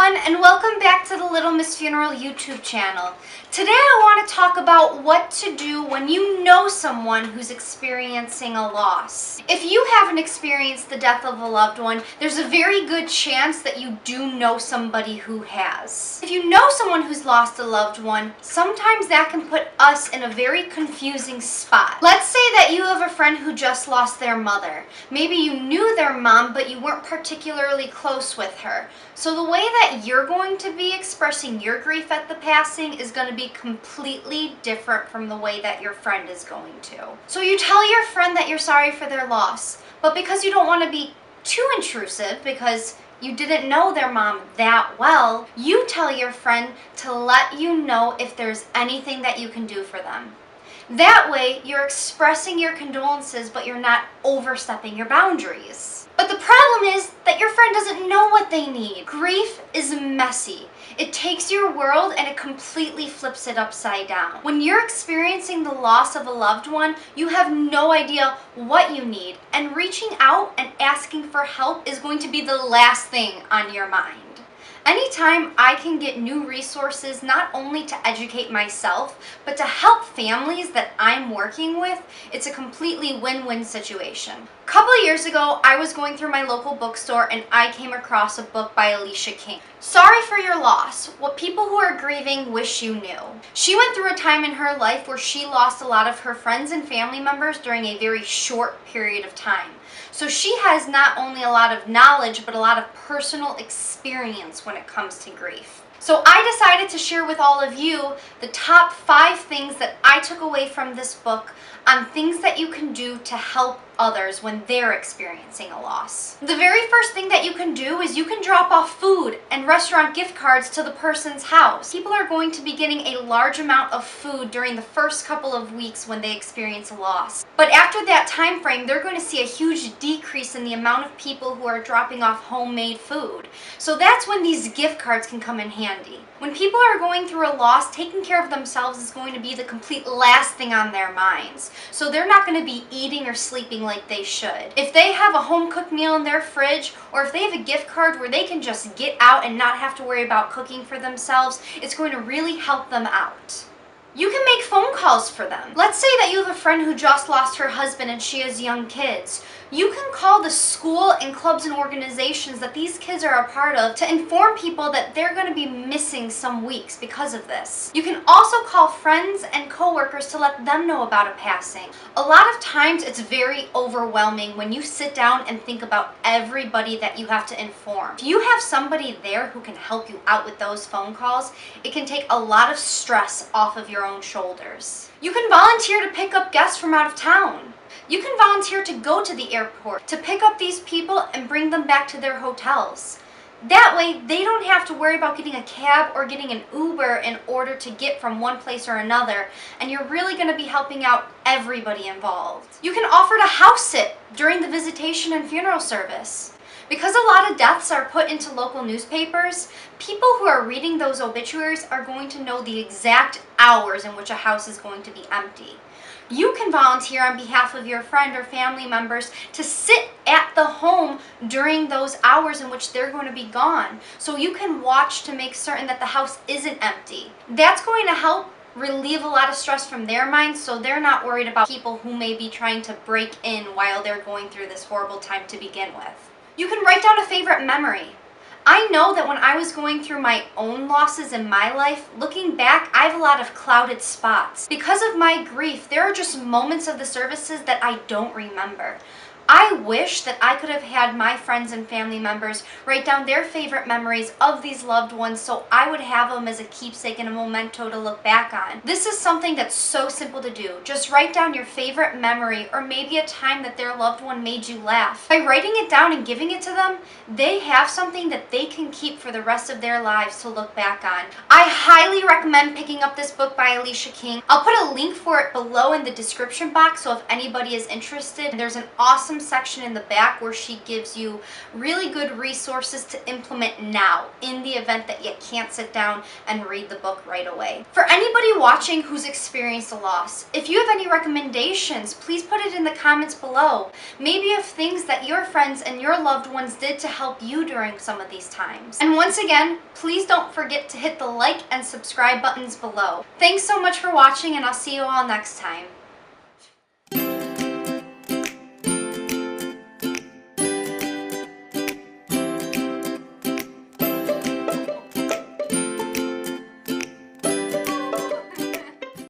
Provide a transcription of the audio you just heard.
everyone, and welcome back to the Little Miss Funeral YouTube channel. Today I want to talk about what to do when you know someone who's experiencing a loss. If you haven't experienced the death of a loved one, there's a very good chance that you do know somebody who has. If you know someone who's lost a loved one, sometimes that can put us in a very confusing spot. Let's say that you have a friend who just lost their mother. Maybe you knew their mom, but you weren't particularly close with her. So the way that you're going to be expressing your grief at the passing is going to be completely different from the way that your friend is going to. So you tell your friend that you're sorry for their loss, but because you don't want to be too intrusive, because you didn't know their mom that well, you tell your friend to let you know if there's anything that you can do for them. That way, you're expressing your condolences, but you're not overstepping your boundaries. But the problem is that your friend doesn't know what they need. Grief is messy. It takes your world and it completely flips it upside down. When you're experiencing the loss of a loved one, you have no idea what you need, and reaching out and asking for help is going to be the last thing on your mind. Anytime I can get new resources, not only to educate myself, but to help families that I'm working with, it's a completely win-win situation. A couple of years ago, I was going through my local bookstore and I came across a book by Alicia King. Sorry for Your Loss, What People Who Are Grieving Wish You Knew. She went through a time in her life where she lost a lot of her friends and family members during a very short period of time. So she has not only a lot of knowledge, but a lot of personal experience when it comes to grief. So I decided to share with all of you the top 5 things that I took away from this book on things that you can do to help others when they're experiencing a loss. The very first thing that you can do is you can drop off food and restaurant gift cards to the person's house. People are going to be getting a large amount of food during the first couple of weeks when they experience a loss. But after that time frame, they're going to see a huge decrease in the amount of people who are dropping off homemade food. So that's when these gift cards can come in handy. When people are going through a loss, taking care of themselves is going to be the complete last thing on their minds. So they're not going to be eating or sleeping like they should. If they have a home-cooked meal in their fridge, or if they have a gift card where they can just get out and not have to worry about cooking for themselves, it's going to really help them out. You can make phone calls for them. Let's say that you have a friend who just lost her husband and she has young kids. You can call the school and clubs and organizations that these kids are a part of to inform people that they're going to be missing some weeks because of this. You can also call friends and coworkers to let them know about a passing. A lot of times it's very overwhelming when you sit down and think about everybody that you have to inform. If you have somebody there who can help you out with those phone calls, it can take a lot of stress off of your own shoulders. You can volunteer to pick up guests from out of town. You can volunteer to go to the airport to pick up these people and bring them back to their hotels. That way, they don't have to worry about getting a cab or getting an Uber in order to get from one place or another, and you're really going to be helping out everybody involved. You can offer to house sit during the visitation and funeral service. Because a lot of deaths are put into local newspapers, people who are reading those obituaries are going to know the exact hours in which a house is going to be empty. You can volunteer on behalf of your friend or family members to sit at the home during those hours in which they're going to be gone, so you can watch to make certain that the house isn't empty. That's going to help relieve a lot of stress from their minds, so they're not worried about people who may be trying to break in while they're going through this horrible time to begin with. You can write down a favorite memory. I know that when I was going through my own losses in my life, looking back, I have a lot of clouded spots. Because of my grief, there are just moments of the services that I don't remember. I wish that I could have had my friends and family members write down their favorite memories of these loved ones so I would have them as a keepsake and a memento to look back on. This is something that's so simple to do. Just write down your favorite memory, or maybe a time that their loved one made you laugh. By writing it down and giving it to them, they have something that they can keep for the rest of their lives to look back on. I highly recommend picking up this book by Alicia King. I'll put a link for it below in the description box, so if anybody is interested, there's an awesome awesome section in the back where she gives you really good resources to implement now in the event that you can't sit down and read the book right away. For anybody watching who's experienced a loss, if you have any recommendations, please put it in the comments below. Maybe of things that your friends and your loved ones did to help you during some of these times. And once again, please don't forget to hit the like and subscribe buttons below. Thanks so much for watching, and I'll see you all next time.